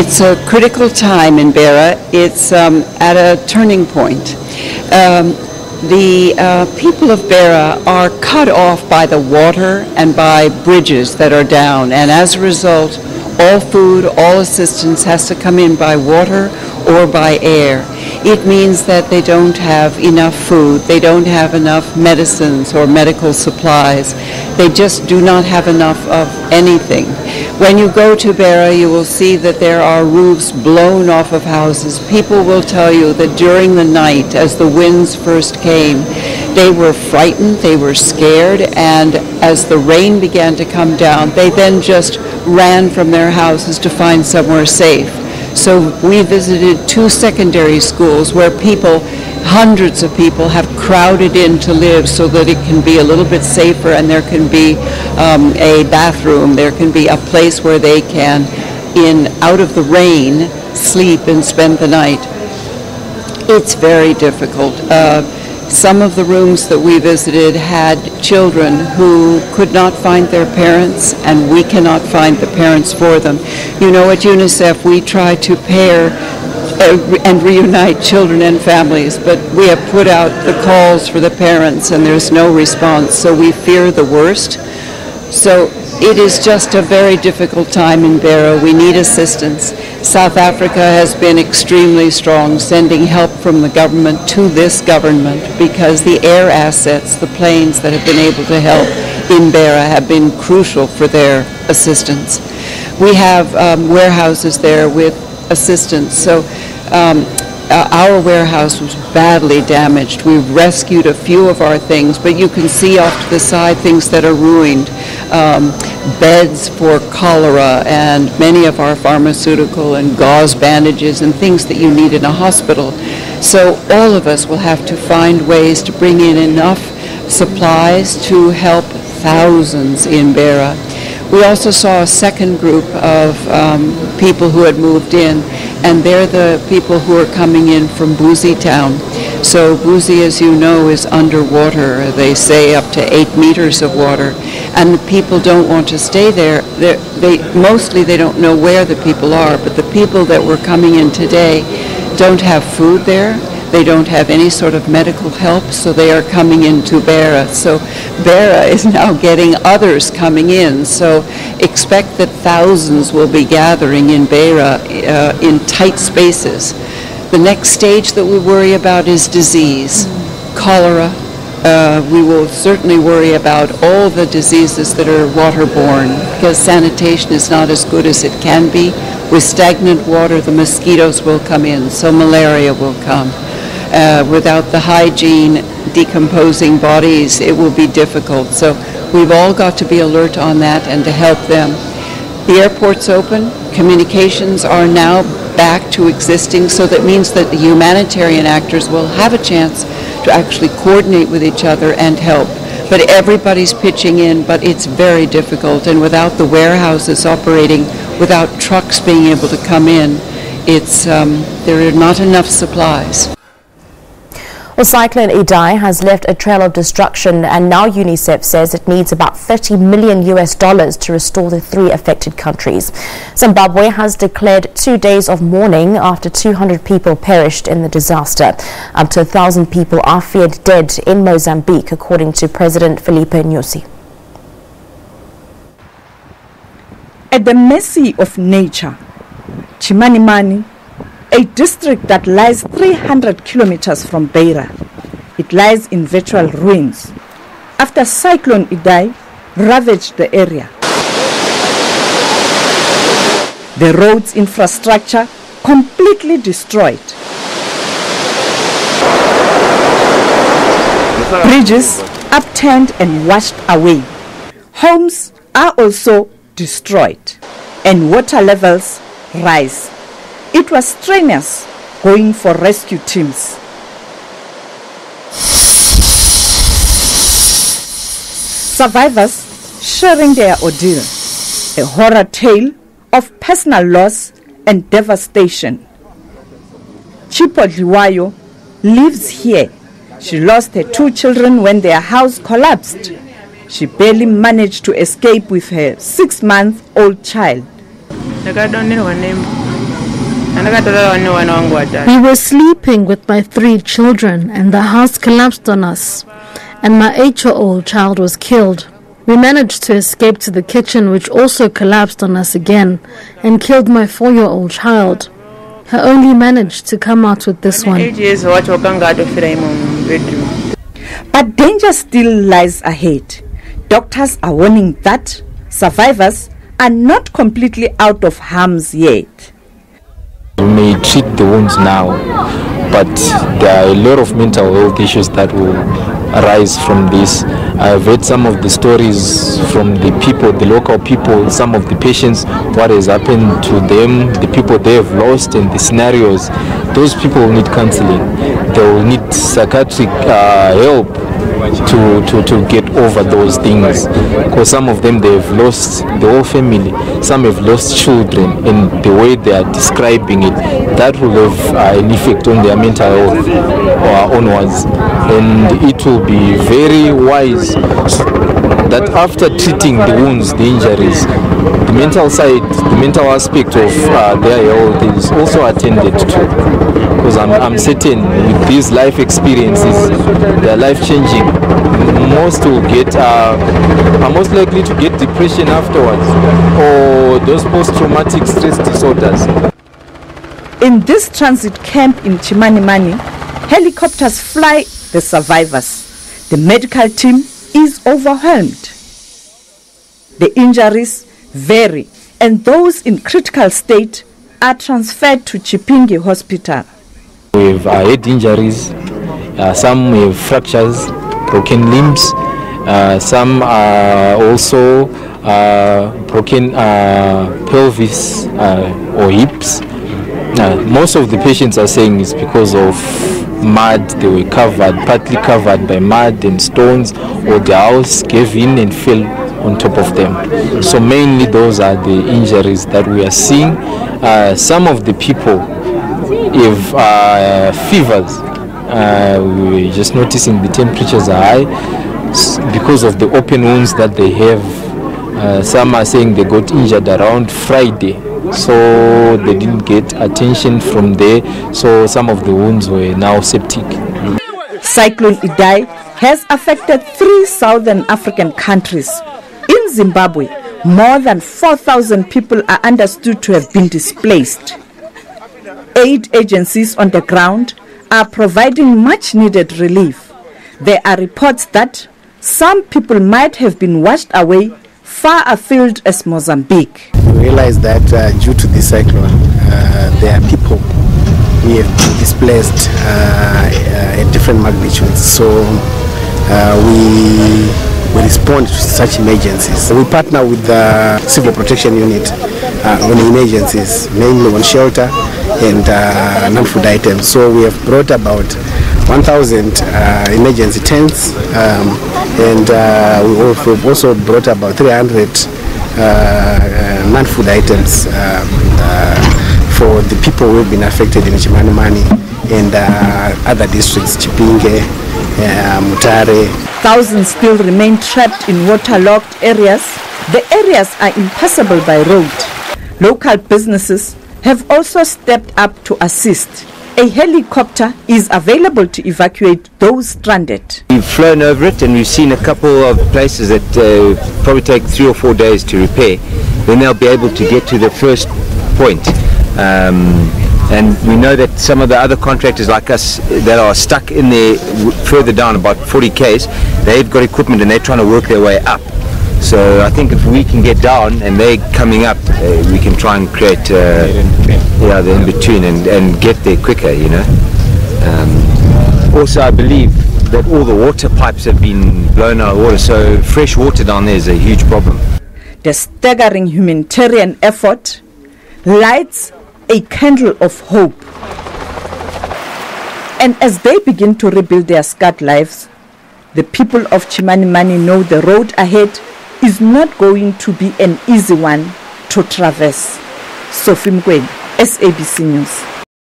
It's a critical time in Beira. It's at a turning point. The people of Beira are cut off by the water and by bridges that are down, and as a result, all food, all assistance has to come in by water or by air. It means that they don't have enough food, they don't have enough medicines or medical supplies. They just do not have enough of anything. When you go to Beira, you will see that there are roofs blown off of houses. People will tell you that during the night, as the winds first came, they were frightened, they were scared, and as the rain began to come down, they then just ran from their houses to find somewhere safe. So we visited 2 secondary schools where people, hundreds of people, have crowded in to live so that it can be a little bit safer, and there can be a bathroom, there can be a place where they can, out of the rain, sleep and spend the night. It's very difficult. Some of the rooms that we visited had children who could not find their parents, and we cannot find the parents for them. You know, at UNICEF we try to pair and reunite children and families, but we have put out the calls for the parents and there's no response, so we fear the worst. So it is just a very difficult time in Beira. We need assistance. South Africa has been extremely strong, sending help from the government to this government, because the air assets, the planes that have been able to help in Beira, have been crucial for their assistance. We have warehouses there with assistance. So our warehouse was badly damaged. We've rescued a few of our things, but you can see off to the side things that are ruined. Beds for cholera and many of our pharmaceutical and gauze bandages and things that you need in a hospital. So all of us will have to find ways to bring in enough supplies to help thousands in Beira. We also saw a second group of people who had moved in, and they're the people who are coming in from Buzi town. So Buzi, as you know, is underwater. They say up to 8 meters of water, and the people don't want to stay there. Mostly they don't know where the people are, but the people that were coming in today don't have food there. They don't have any sort of medical help, so they are coming into Beira. So Beira is now getting others coming in. So expect that thousands will be gathering in Beira in tight spaces. The next stage that we worry about is disease, cholera. We will certainly worry about all the diseases that are waterborne, because sanitation is not as good as it can be. With stagnant water, the mosquitoes will come in, so malaria will come. Without the hygiene, decomposing bodies, it will be difficult. So we've all got to be alert on that and to help them. The airport's open, communications are now back to existing, so that means that the humanitarian actors will have a chance to actually coordinate with each other and help. But everybody's pitching in, but it's very difficult, and without the warehouses operating, without trucks being able to come in, there are not enough supplies. Well, Cyclone Idai has left a trail of destruction, and now UNICEF says it needs about $30 million to restore the 3 affected countries. Zimbabwe has declared 2 days of mourning after 200 people perished in the disaster. Up to 1,000 people are feared dead in Mozambique, according to President Filipe Nyusi. At the mercy of nature, Chimanimani, a district that lies 300 kilometers from Beira. It lies in virtual ruins after Cyclone Idai ravaged the area. The roads infrastructure completely destroyed. Bridges upturned and washed away. Homes are also destroyed, and water levels rise. It was strenuous going for rescue teams. Survivors sharing their ordeal, a horror tale of personal loss and devastation. Chipo Liwayo lives here. She lost her 2 children when their house collapsed. She barely managed to escape with her 6-month-old child. We were sleeping with my 3 children and the house collapsed on us, and my 8-year-old child was killed. We managed to escape to the kitchen, which also collapsed on us again and killed my 4-year-old child. I only managed to come out with this one. But danger still lies ahead. Doctors are warning that survivors are not completely out of harm's yet. We may treat the wounds now, but there are a lot of mental health issues that will arise from this. I've heard some of the stories from the people, the local people, some of the patients, what has happened to them, the people they have lost, and the scenarios. Those people will need counseling. They will need psychiatric help to get over those things, because some of them, they have lost the whole family, some have lost children, and the way they are describing it, that will have an effect on their mental health or onwards. And it will be very wise that after treating the wounds, the injuries, the mental side, the mental aspect of their health is also attended to. Because I'm certain with these life experiences, they are life-changing. Most will get, are most likely to get depression afterwards, or those post-traumatic stress disorders. In this transit camp in Chimanimani, helicopters fly the survivors. The medical team is overwhelmed. The injuries vary, and those in critical state are transferred to Chipinge Hospital. We've head injuries, some have fractures, broken limbs, some are also broken pelvis or hips. Most of the patients are saying it's because of mud. They were covered, partly covered by mud and stones, or the house gave in and fell on top of them. So mainly those are the injuries that we are seeing. Some of the people have fevers. We're just noticing the temperatures are high because of the open wounds that they have. Some are saying they got injured around Friday, so they didn't get attention from there, so some of the wounds were now septic. Cyclone Idai has affected 3 southern African countries. In Zimbabwe, more than 4,000 people are understood to have been displaced. Aid agencies on the ground are providing much needed relief. There are reports that some people might have been washed away far afield as Mozambique. We realize that due to this cyclone, there are people we have been displaced at different magnitudes. So we respond to such emergencies. We partner with the Civil Protection Unit on emergencies, mainly on shelter and non-food items. So we have brought about 1,000 emergency tents, and we've also brought about 300 non-food items for the people who have been affected in Chimanimani and other districts, Chipinge, Mutare. Thousands still remain trapped in waterlogged areas. The areas are impassable by road. Local businesses have also stepped up to assist. A helicopter is available to evacuate those stranded. We've flown over it and we've seen a couple of places that probably take 3 or 4 days to repair. Then they'll be able to get to the first point. And we know that some of the other contractors like us that are stuck in there further down, about 40 k's, they've got equipment and they're trying to work their way up. So I think if we can get down and they're coming up, we can try and create the in-between and get there quicker, you know. Also, I believe that all the water pipes have been blown out of water, so fresh water down there is a huge problem. The staggering humanitarian effort lights a candle of hope. And as they begin to rebuild their scarred lives, the people of Chimanimani know the road ahead is not going to be an easy one to traverse. Sophie Mkweli, SABC News.